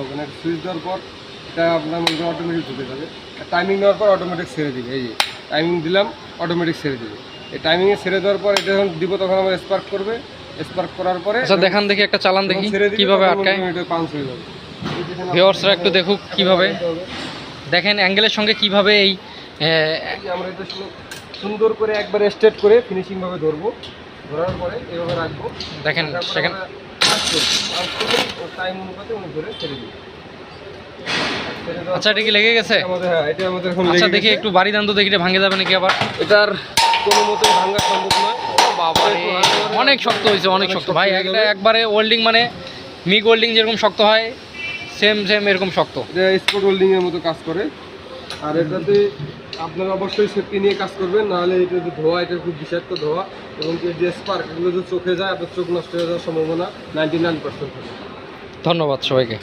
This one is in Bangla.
ওখানে সুইচ দেওয়ার পর এটা আপনার মধ্যে অটোমেটিক ঢুকে যাবে। টাইমিং দেওয়ার পর অটোমেটিক ছেড়ে দিবে। এই যে টাইমিং দিলাম, অটোমেটিক ছেড়ে দিবে। এই টাইমিংয়ে ছেড়ে দেওয়ার পর এটা যখন দিব তখন আমার স্পার্ক করবে। স্পার্ক করার পরে আচ্ছা দেখান দেখি, একটা চালান দেখি কিভাবে আটকায়। এটা পাঞ্চ হয়ে যাবে। ভিউয়ার্সরা একটু দেখুক কিভাবে, দেখেন অ্যাঙ্গেলের সঙ্গে কিভাবে এই আমরা এটা সুন্দর করে একবার স্ট্রেট করে ফিনিশিং ভাবে ধরবো। ধরার পরে এভাবে রাখবো। দেখেন সেখানে টাইম অনুপাতে উনি ধরে ছেড়ে দিই। আচ্ছা এটা কি লেগে গেছে? হ্যাঁ, এটা আমাদের এখন আচ্ছা দেখি একটু বাড়ি দান তো দেখি, এটা ভাঙে যাবে নাকি আবার। এটার কোনো মতে ভাঙা সম্ভব নয়। বাবা অনেক শক্ত হয়েছে, অনেক শক্ত ভাই। একটা একবারে ওয়েল্ডিং মানে মিগ ওয়েল্ডিং যেরকম শক্ত হয় সেম এরকম শক্ত। এটা স্পট ওয়েল্ডিং এর মতো কাজ করে। আর এটাতে আপনারা অবশ্যই সেফটি নিয়ে কাজ করবেন, নাহলে এটা যে ধোয়া, এটা খুব বিষাক্ত ধোয়া এবং যে স্পার্ক এগুলো যদি চোখে যায় আপনার চোখ নষ্ট হয়ে যাওয়ার সম্ভাবনা 99% থাকে। ধন্যবাদ সবাইকে।